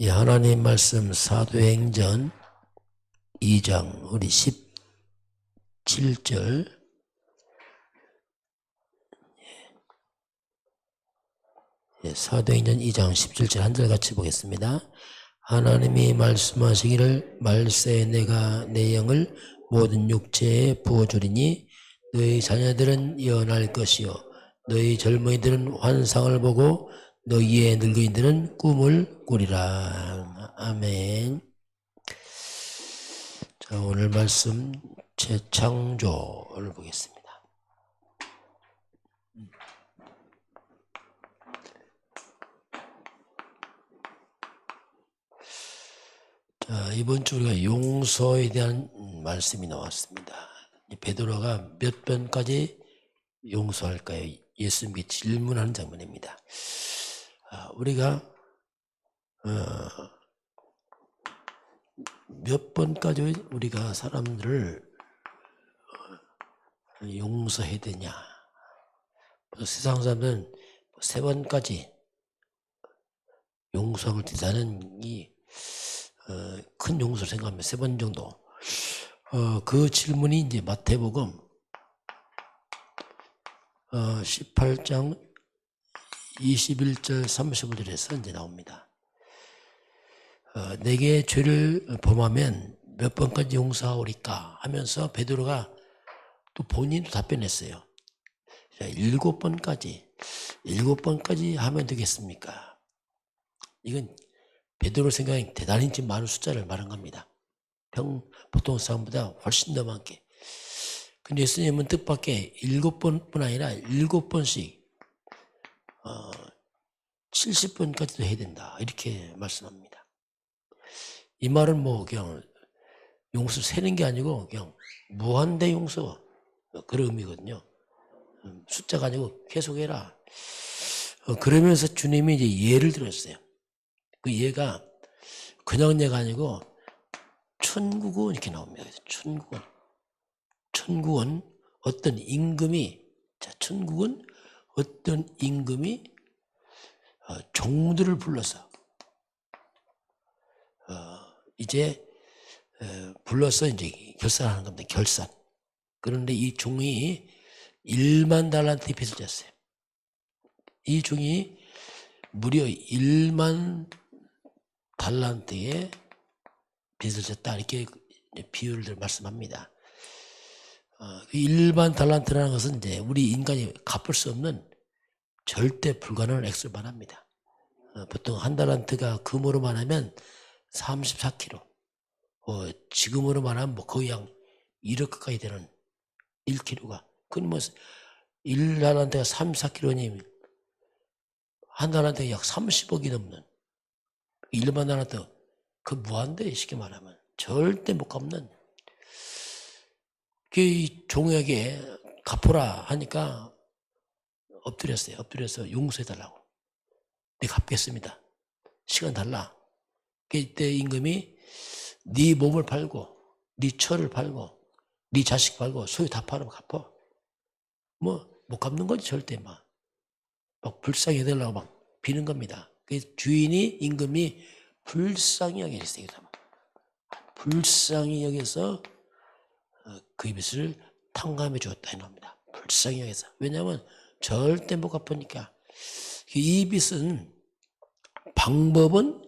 이 하나님 말씀 사도행전 2장 우리 17절 사도행전 2장 17절 한 절 같이 보겠습니다. 하나님이 말씀하시기를 말세에 내가 내 영을 모든 육체에 부어주리니 너희 자녀들은 예언할 것이요 너희 젊은이들은 환상을 보고 너희의 늙은이들은 꿈을 꾸리라. 아멘. 자, 오늘 말씀 재창조를 보겠습니다. 자, 이번 주 우리가 용서에 대한 말씀이 나왔습니다. 베드로가 몇 번까지 용서할까요? 예수님께 질문하는 장면입니다. 우리가 몇 번까지 우리가 사람들을 용서해야 되냐? 세상 사람들은 3번까지 용서를 대단한 큰 용서를 생각하면 3번 정도. 그 질문이 이제 마태복음 18장 21절 35절에서 이제 나옵니다. 내게 죄를 범하면 몇 번까지 용서하오리까 하면서 베드로가 또 본인도 답변했어요. 7번까지 하면 되겠습니까? 이건 베드로 생각에 대단히 많은 숫자를 말한 겁니다. 보통 사람보다 훨씬 더 많게. 근데 예수님은 뜻밖의 7번뿐 아니라 7번씩 70번까지도 해야 된다. 이렇게 말씀합니다. 이 말은 뭐 그냥 용서 세는 게 아니고 그냥 무한대 용서 그런 의미거든요. 숫자가 아니고 계속해라. 그러면서 주님이 이제 예를 들었어요. 그 예가 그냥 예가 아니고 천국은 이렇게 나옵니다. 천국은 어떤 임금이 종들을 불러서 이제 불러서 이제 결산하는 겁니다. 결산. 그런데 이 종이 1만 달란트의 빚을 졌어요. 이 종이 무려 1만 달란트의 빚을 졌다. 이렇게 비율을 말씀합니다. 1만 달란트라는 것은 이제 우리 인간이 갚을 수 없는 절대 불가능한 액수를 말합니다. 보통 한 달란트가 금으로 말하면 34kg. 지금으로 말하면 뭐 거의 한 1억 가까이 되는 1kg가. 그건 뭐 1달란트가 34kg니 한 달란트가 약 30억이 넘는 1만 달란트. 그 무한대 쉽게 말하면 절대 못 갚는. 그 종에게 갚으라 하니까 엎드렸어요. 엎드려서 용서해달라고. 내가 갚겠습니다. 시간 달라. 그때 임금이 네 몸을 팔고 네 처를 팔고 네 자식 팔고 소유 다 팔으면 갚어. 뭐 못 갚는 거지 절대 막 불쌍히 해달라고 막 비는 겁니다. 그 주인이 임금이 불쌍히 여겼어요. 불쌍히 여겨서 그 빚을 탕감해 주었다 해놓습니다. 불쌍히 여겨서. 왜냐하면 절대 못 갚으니까. 이 빚은 방법은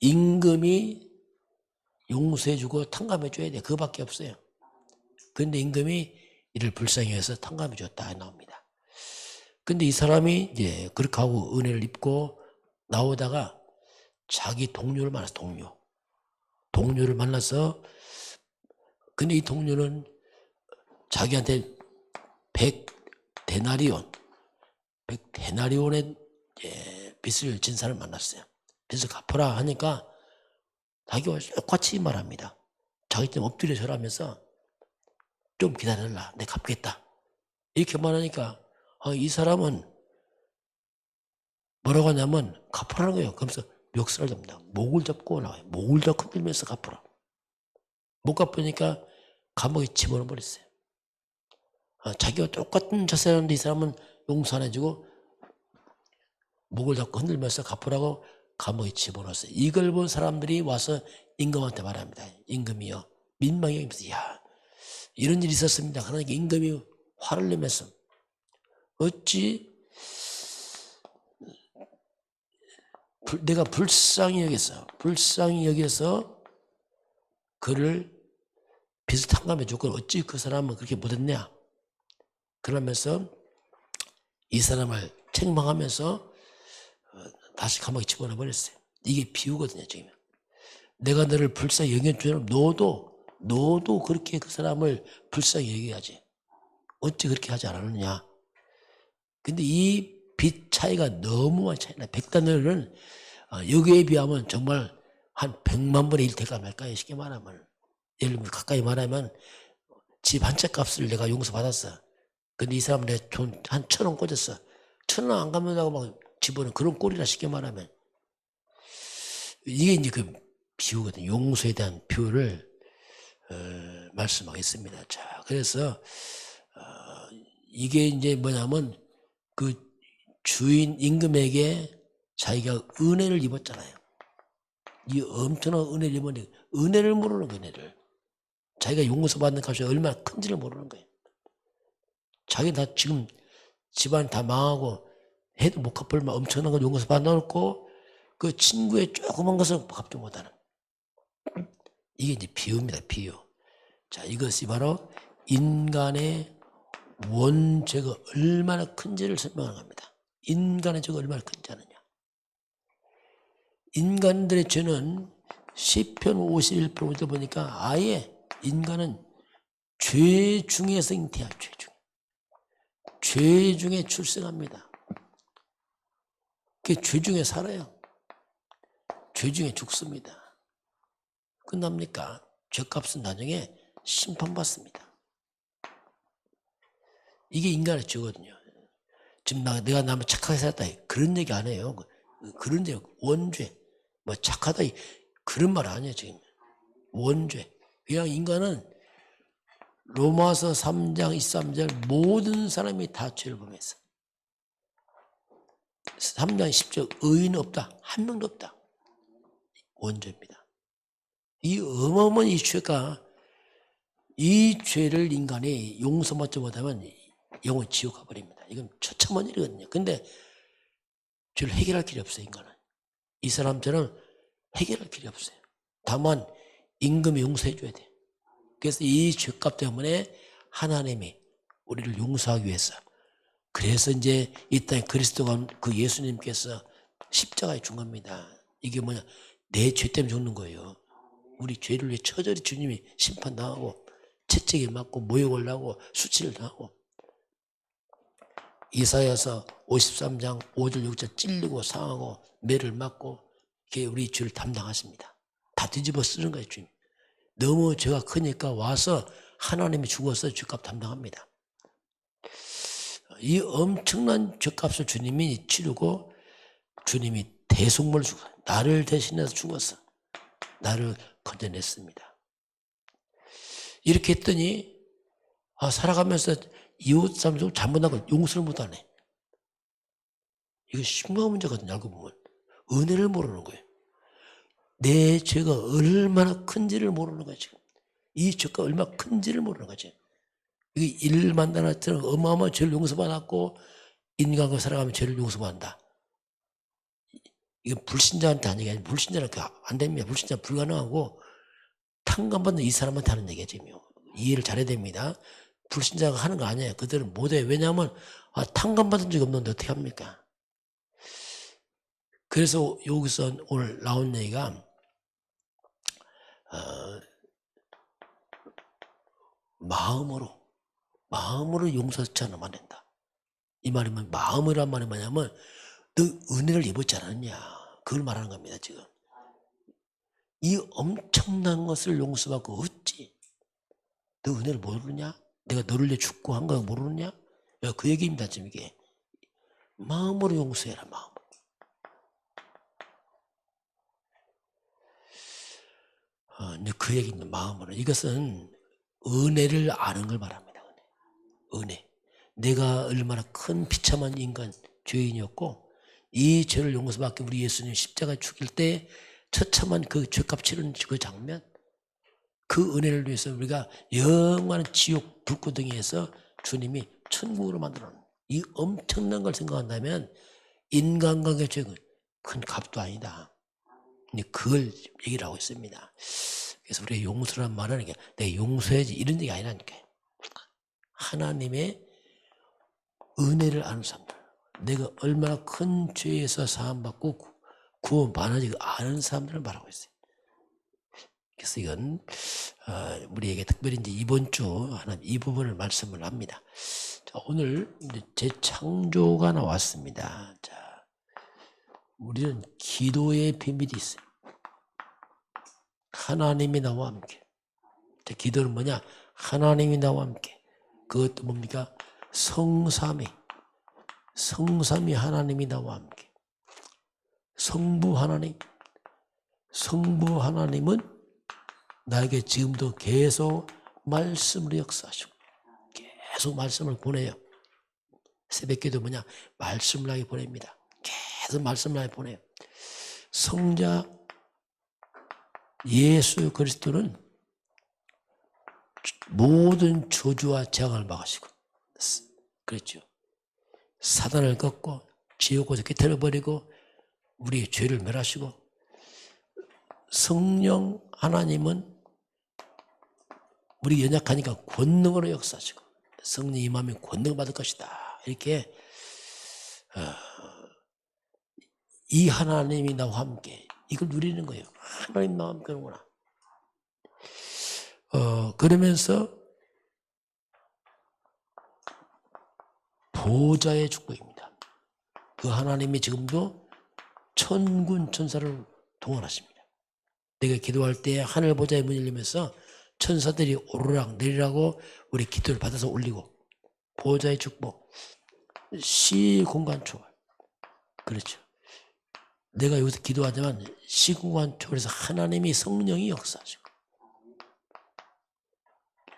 임금이 용서해주고 탕감해줘야 돼. 그거밖에 없어요. 그런데 임금이 이를 불쌍히 여겨서 탕감해 주었다 해놓습니다. 근데 이 사람이 이제 그렇게 하고 은혜를 입고 나오다가 자기 동료를 만났어. 동료를 만나서 근데 이 동료는 자기한테 100데나리온의 빚을 진 사람을 만났어요. 빚을 갚아라 하니까 자기와 똑같이 말합니다. 자기 좀 엎드려 절하면서 좀 기다려라. 내가 갚겠다. 이렇게 말하니까 이 사람은 뭐라고 하냐면 갚으라는 거예요. 그러면서 멱살을 잡니다. 목을 잡고 나와요. 목을 잡고 흔들면서 갚으라. 못 갚으니까 감옥에 집어넣어 버렸어요. 자기가 똑같은 자세라는데 이 사람은 용서 안 해주고 목을 잡고 흔들면서 갚으라고 감옥에 집어넣었어요. 이걸 본 사람들이 와서 임금한테 말합니다. 임금이요, 민망히 여기면서, 야, 이런 일이 있었습니다. 그러니까 임금이 화를 내면서, 어찌 내가 불쌍히 여겨서 그를 비슷한 감에 줬고 어찌 그 사람은 그렇게 못했냐. 그러면서 이 사람을 책망하면서 다시 감옥에 집어넣어버렸어요. 이게 비유거든요. 지금 내가 너를 불쌍히 여겨주면 너도 그렇게 그 사람을 불쌍히 여겨야지. 어찌 그렇게 하지 않았느냐. 근데 이 빚 차이가 너무 많이 차이나. 100달러는 여기에 비하면 정말 한 100만 분의 1 될까 말까요. 쉽게 말하면, 예를 들면 가까이 말하면 집 한 채 값을 내가 용서받았어. 근데 이 사람은 내 돈 한 1,000원 꽂았어. 1,000원 안 갚는다고 막 집어넣은 그런 꼴이라, 쉽게 말하면. 이게 이제 그 비유거든요. 용서에 대한 비유를 말씀하겠습니다. 자, 그래서 이게 이제 뭐냐면 그 주인 임금에게 자기가 은혜를 입었잖아요. 이 엄청난 은혜를 입으니 은혜를 모르는 거예요. 은혜를. 자기가 용서받는 값이 얼마나 큰지를 모르는 거예요. 자기 다 지금 집안 다 망하고 해도 못 갚을 만 엄청난 걸 용서 받아놓고 그 친구의 조그만 것을 갚지 못하는, 이게 이제 비유입니다. 비유. 자, 이것이 바로 인간의 원죄가 얼마나 큰지를 설명하는 겁니다. 인간의 죄가 얼마나 큰지 아느냐. 인간들의 죄는 시편 51% 보니까 아예 인간은 죄 중에서 잉태야. 죄 중에 출생합니다. 그 죄 중에 살아요. 죄 중에 죽습니다. 끝납니까? 죄값은 나중에 심판받습니다. 이게 인간의 죄거든요. 지금 내가 나면 착하게 살았다, 그런 얘기 안 해요. 그런 얘기, 원죄, 뭐 착하다, 그런 말 아니에요. 지금 원죄. 그냥 인간은 로마서 3장 23절 모든 사람이 다 죄를 범했어. 3장 10절 의인은 없다. 한 명도 없다. 원죄입니다. 이 어마어마한 이 죄가, 이 죄를 인간이 용서받지 못하면 영원 지옥 가버립니다. 이건 처참한 일이거든요. 근데 죄를 해결할 길이 없어요. 인간은. 이 사람처럼 해결할 길이 없어요. 다만 임금이 용서해 줘야 돼요. 그래서 이 죄값 때문에 하나님이 우리를 용서하기 위해서, 그래서 이제 이 땅에 그리스도가, 그 예수님께서 십자가에 죽은 겁니다. 이게 뭐냐, 내 죄 때문에 죽는 거예요. 우리 죄를 위해 처절히 주님이 심판당하고 채찍에 맞고 모욕을 당하고 수치를 당하고, 이사야서 53장 5절 6절 찔리고 상하고 매를 맞고 이게 우리 죄를 담당하십니다. 다 뒤집어 쓰는 거예요. 주님 너무 죄가 크니까 와서 하나님이 죽어서 죄값 담당합니다. 이 엄청난 죄값을 주님이 치르고 주님이 대속물을 주고 나를 대신해서 죽어서 나를 건져냈습니다. 이렇게 했더니 살아가면서 이웃 사람 잘못한 걸 용서를 못하네. 이거 심각한 문제거든요. 알고 보면 은혜를 모르는 거예요. 내 죄가 얼마나 큰지를 모르는 거예요. 지금 이 죄가 얼마나 큰지를 모르는 거지. 이게 1만 달러처럼 어마어마한 죄를 용서받았고 인간과 살아가면 죄를 용서받는다. 이건 불신자한테 하는 얘기가 아니라 불신자는 안 됩니다. 불신자 불가능하고 탕감받는 이 사람한테 하는 얘기죠. 지금 이해를 잘해야 됩니다. 불신자가 하는 거 아니에요. 그들은 못해요. 왜냐하면 탕감받은 적이 없는데 어떻게 합니까? 그래서 여기서 오늘 나온 얘기가 마음으로 용서치 않으면 안 된다. 이 말이면 마음이란 말이 뭐냐면 너 은혜를 입었지 않았냐, 그걸 말하는 겁니다. 지금 이 엄청난 것을 용서받고 어찌 너 은혜를 모르냐? 내가 너를 위해 죽고 한 거 모르느냐? 그 얘기입니다. 지금 이게 마음으로 용서해라. 마음으로. 이제 그 얘기입니다. 마음으로. 이것은 은혜를 아는 걸 말합니다. 은혜. 내가 얼마나 큰 비참한 인간, 죄인이었고 이 죄를 용서받기 우리 예수님 십자가 죽일 때 처참한 그 죄값 치르는 그 장면, 그 은혜를 위해서 우리가 영원한 지옥 불구덩이에서 주님이 천국으로 만들어놓은 이 엄청난 걸 생각한다면 인간관계 죄는 큰 값도 아니다. 근데 그걸 얘기를 하고 있습니다. 그래서 우리가 용서란 말은 이게 내가 용서해야지 이런 얘기 아니라니까. 하나님의 은혜를 아는 사람들, 내가 얼마나 큰 죄에서 사함받고 구원받는지 아는 사람들을 말하고 있어요. 그래서 이건 우리에게 특별히 이제 이번 주 하나님 이 부분을 말씀을 합니다. 자, 오늘 이제 재창조가 나왔습니다. 자, 우리는 기도의 비밀이 있어요. 하나님이 나와 함께. 자, 기도는 뭐냐? 하나님이 나와 함께. 그것도 뭡니까? 성삼위 하나님이 나와 함께. 성부 하나님은 나에게 지금도 계속 말씀으로 역사하시고 계속 말씀을 보내요. 새벽기도 뭐냐? 말씀을 나에게 보냅니다. 계속 말씀을 나에게 보내요. 성자 예수 그리스도는 모든 저주와 재앙을 막으시고 그랬죠. 사단을 꺾고 지옥에서 깨트려버리고 우리의 죄를 멸하시고, 성령 하나님은 우리 연약하니까 권능으로 역사하시고 성령 임하면 권능을 받을 것이다. 이렇게 이 하나님이 나와 함께 이걸 누리는 거예요. 하나님 나와 함께 하는구나. 그러면서 보좌의 축복입니다. 그 하나님이 지금도 천군 천사를 동원하십니다. 내가 기도할 때 하늘 보좌의 문이 열리면서 천사들이 오르락 내리라고 우리 기도를 받아서 올리고, 보좌의 축복, 시공간 초월. 그렇죠. 내가 여기서 기도하지만 시공간 초월에서 하나님이 성령이 역사하시고,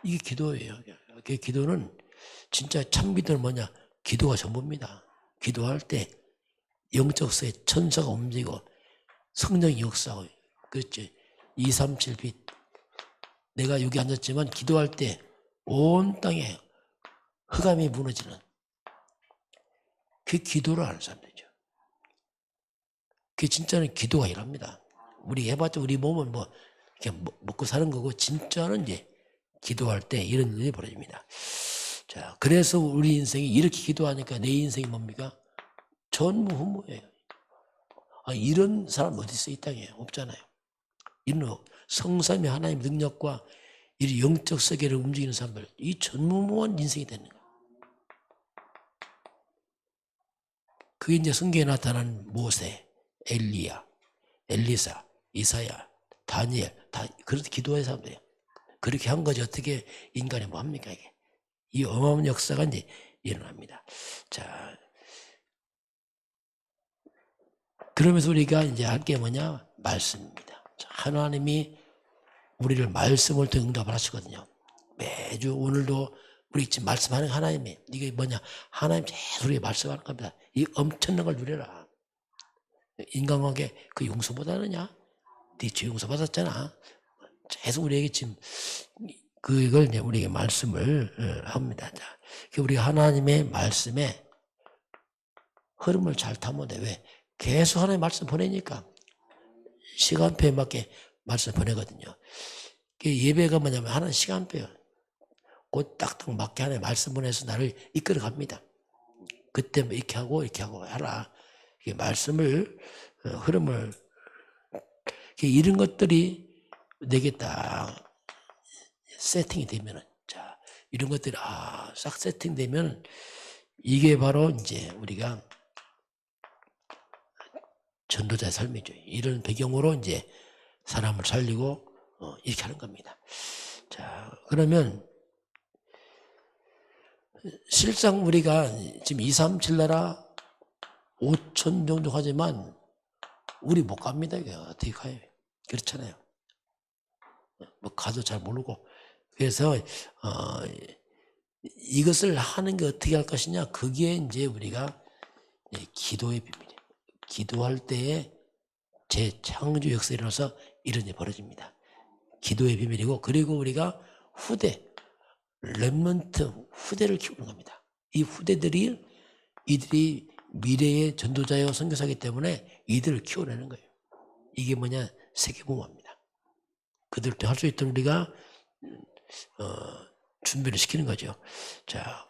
이게 기도예요. 그 기도는 진짜 참 기도는 뭐냐? 기도가 전부입니다. 기도할 때 영적 세계 천사가 움직이고 성령이 역사하고, 그렇지. 237빛. 내가 여기 앉았지만 기도할 때 온 땅에 흑암이 무너지는 그 기도를 하는 사람들이죠. 그게 진짜는 기도가 일합니다. 우리 해봤자 우리 몸은 뭐 이렇게 먹고 사는 거고, 진짜는 이제 기도할 때 이런 일이 벌어집니다. 자, 그래서 우리 인생이 이렇게 기도하니까 내 인생이 뭡니까? 전무후무예요. 이런 사람 어디 있어? 이 땅에 없잖아요. 이런 성삼위 하나님의 능력과 이 영적 세계를 움직이는 사람들, 이 전무후무한 인생이 되는 거예요. 그게 이제 성경에 나타난 모세, 엘리야, 엘리사, 이사야, 다니엘, 다 그렇게 기도한 사람들이에요. 그렇게 한 거지. 어떻게 인간이 뭐 합니까, 이게? 이 어마어마한 역사가 이제 일어납니다. 자, 그러면서 우리가 이제 할 게 뭐냐? 말씀입니다. 자, 하나님이 우리를 말씀을 통해 응답을 하시거든요. 매주 오늘도 우리 지금 말씀하는 하나님이, 이게 뭐냐? 하나님 계속 우리에게 말씀하는 겁니다. 이 엄청난 걸 누려라. 인간관계 그 용서보다느냐? 네 죄 용서받았잖아. 계속 우리에게 지금 그걸 이제 우리에게 말씀을 합니다. 자, 우리 하나님의 말씀에 흐름을 잘 타면 돼. 왜? 계속 하나님 말씀 보내니까 시간표에 맞게 말씀 보내거든요. 예배가 뭐냐면 하나님 시간표예요. 곧 딱딱 맞게 하나님 말씀 보내서 나를 이끌어 갑니다. 그때 뭐 이렇게 하고 하라. 이게 말씀을 흐름을, 이런 것들이 내게 딱 세팅이 되면은, 자, 이런 것들이 싹 세팅되면 이게 바로 이제 우리가 전도자의 삶이죠. 이런 배경으로 이제 사람을 살리고 이렇게 하는 겁니다. 자, 그러면 실상 우리가 지금 237 나라 5천 정도 하지만 우리 못 갑니다. 이게 어떻게 가요? 그렇잖아요. 뭐 가도 잘 모르고. 그래서 이것을 하는 게 어떻게 할 것이냐? 그게 이제 우리가 기도의 비밀이에요. 기도할 때에 재창조 역사에 일어나서 이런 일이 벌어집니다. 기도의 비밀이고, 그리고 우리가 후대, 렘넌트 후대를 키우는 겁니다. 이 후대들이 이들이 미래의 전도자요 선교사이기 때문에 이들을 키워내는 거예요. 이게 뭐냐? 세계복음화입니다. 그들도 할 수 있도록 우리가 준비를 시키는 거죠. 자,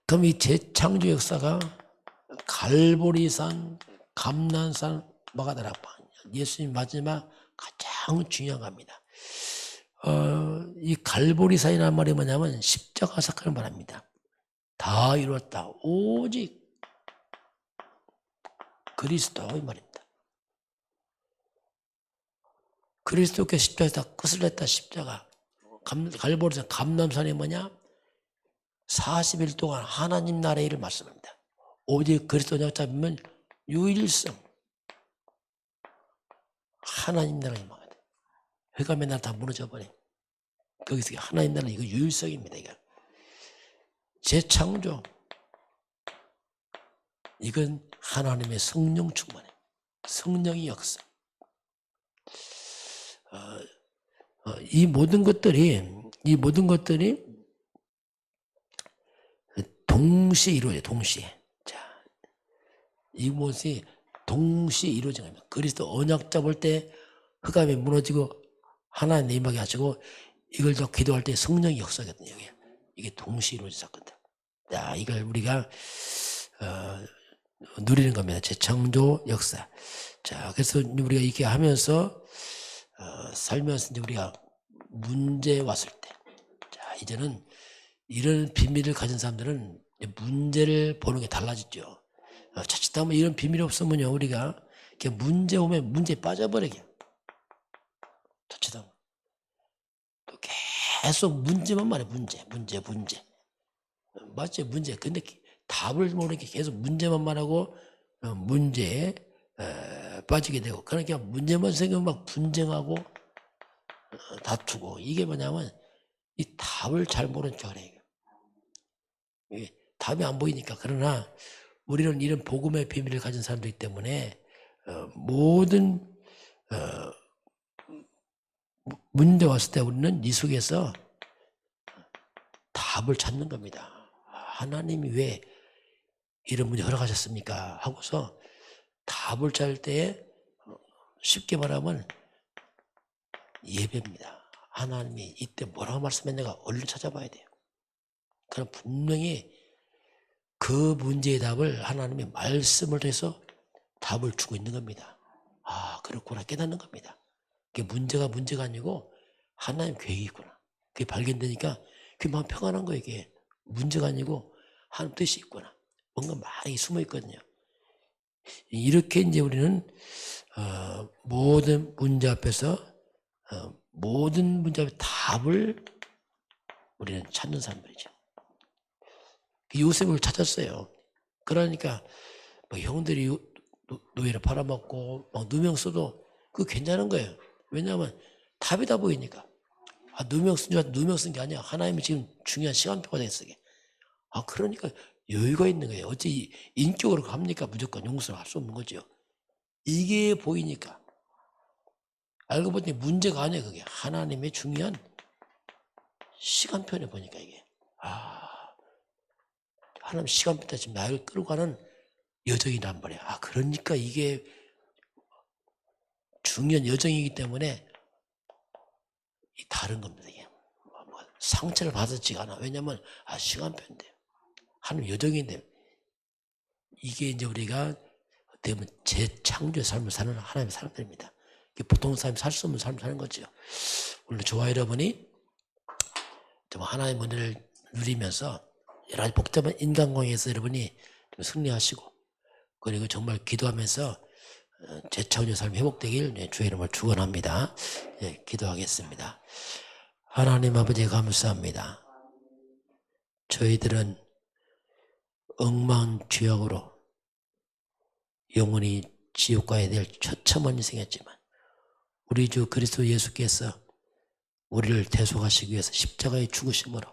그럼 이 재창조 역사가 갈보리산, 감난산, 마가다락방, 예수님 마지막 가장 중요한 겁니다. 이 갈보리산이라는 말이 뭐냐면 십자가 사건을 말합니다. 다 이루었다. 오직 그리스도, 이 말입니다. 그리스도께서 십자가에서 끝을 냈다. 십자가. 갈보리산, 감람산이 뭐냐? 40일 동안 하나님 나라의 일을 말씀합니다. 오직 그리스도냐 잡으면 유일성, 하나님 나라에 막아야 돼. 회감의 나라 다 무너져버려. 거기서 하나님 나라, 이거 유일성입니다. 이거 재창조, 이건 하나님의 성령 충만해. 성령의 역사. 이 모든 것들이 동시에 이루어져요. 동시에. 자, 이것이 동시에 이루어진 겁니다. 그리스도 언약 잡을 때 흑암이 무너지고 하나님 임하게 하시고, 이걸 더 기도할 때 성령이 역사거든요. 이게 동시에 이루어진 사건들. 자, 이걸 우리가 누리는 겁니다. 재창조 역사. 자, 그래서 우리가 이렇게 하면서 살면서 이제 우리가 문제 왔을 때, 자, 이제는 이런 비밀을 가진 사람들은 문제를 보는 게 달라지죠. 자칫하면 이런 비밀이 없으면요, 우리가 이렇게 문제 오면 문제에 빠져버리게. 자칫하면 또 계속 문제만 말해. 문제. 맞죠? 문제. 근데 답을 모르게 계속 문제만 말하고 문제에 빠지게 되고, 그러니까 문제만 생기면 막 분쟁하고 다투고, 이게 뭐냐면 이 답을 잘 모르는 줄 알아요. 답이 안 보이니까. 그러나 우리는 이런 복음의 비밀을 가진 사람들이기 때문에 모든 문제 왔을 때 우리는 이 속에서 답을 찾는 겁니다. 하나님이 왜 이런 문제 허락하셨습니까? 하고서 답을 찾을 때에 쉽게 말하면 예배입니다. 하나님이 이때 뭐라고 말씀했는가 얼른 찾아봐야 돼요. 그럼 분명히 그 문제의 답을 하나님의 말씀을 통해서 답을 주고 있는 겁니다. 아, 그렇구나 깨닫는 겁니다. 그게 문제가 아니고 하나님 계획이 있구나. 그게 발견되니까 그게 마음 평안한 거예요. 이게 문제가 아니고 하나님 뜻이 있구나. 뭔가 많이 숨어 있거든요. 이렇게 이제 우리는 모든 문제 앞에 답을 우리는 찾는 사람들이죠. 요셉을 찾았어요. 그러니까 뭐 형들이 노예를 팔아먹고 막 누명 써도 그거 괜찮은 거예요. 왜냐하면 답이 다 보이니까. 누명 쓴 줄 알았는데 누명 쓴 게 아니야. 하나님이 지금 중요한 시간표가 됐어. 그러니까 여유가 있는 거예요. 어찌 인격으로 갑니까? 무조건 용서를 할 수 없는 거죠. 이게 보이니까. 알고 보니 문제가 아니에요. 그게 하나님의 중요한 시간표에 보니까 이게. 하나님 시간표 때 지금 나를 끌고 가는 여정이란 말이에요. 그러니까 이게 중요한 여정이기 때문에 다른 겁니다. 이게. 상처를 받았지가 않아. 왜냐면 시간표인데. 하나님 여정인데. 이게 이제 우리가 어떻게 보면 재창조의 삶을 사는 하나님의 사람들입니다. 보통 사람이 살 수 없는 삶을 사는 거죠. 오늘 저와 여러분이 좀 하나님의 은혜를 누리면서 여러 가지 복잡한 인간관계에서 여러분이 좀 승리하시고, 그리고 정말 기도하면서 재창조의 삶이 회복되길 주의 이름을 축원합니다. 기도하겠습니다. 하나님 아버지 감사합니다. 저희들은 엉망죄악으로 영원히 지옥 가야 될 처참한 인생이었지만 우리 주 그리스도 예수께서 우리를 대속하시기 위해서 십자가에 죽으심으로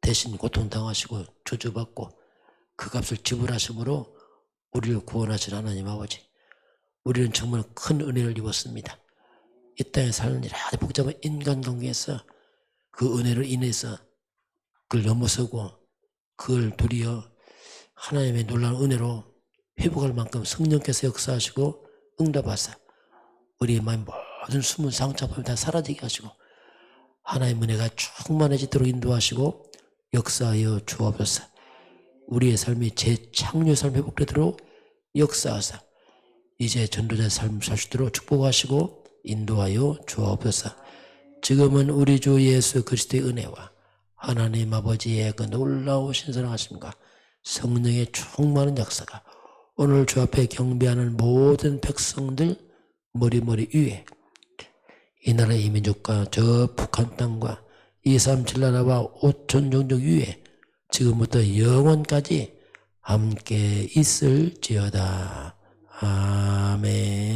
대신 고통당하시고 저주받고 그 값을 지불하심으로 우리를 구원하신 하나님 아버지, 우리는 정말 큰 은혜를 입었습니다. 이 땅에 사는 여러 가지 복잡한 인간관계에서 그 은혜를 인해서 그걸 넘어서고 그걸 도리어 하나님의 놀라운 은혜로 회복할 만큼 성령께서 역사하시고 응답하사 우리의 마음 모든 숨은 상처품이 다 사라지게 하시고 하나님의 은혜가 충만해지도록 인도하시고 역사하여 주옵소서. 우리의 삶이 재창조 삶 회복되도록 역사하사 이제 전도자의 삶 살 수 있도록 축복하시고 인도하여 주옵소서. 지금은 우리 주 예수 그리스도의 은혜와 하나님 아버지의 그 놀라우신 사랑하심과 성령의 충만한 역사가 오늘 주 앞에 경배하는 모든 백성들 머리 위에 이 나라 이 민족과 저 북한 땅과 237 나라와 5천 종족 위에 지금부터 영원까지 함께 있을지어다. 아멘.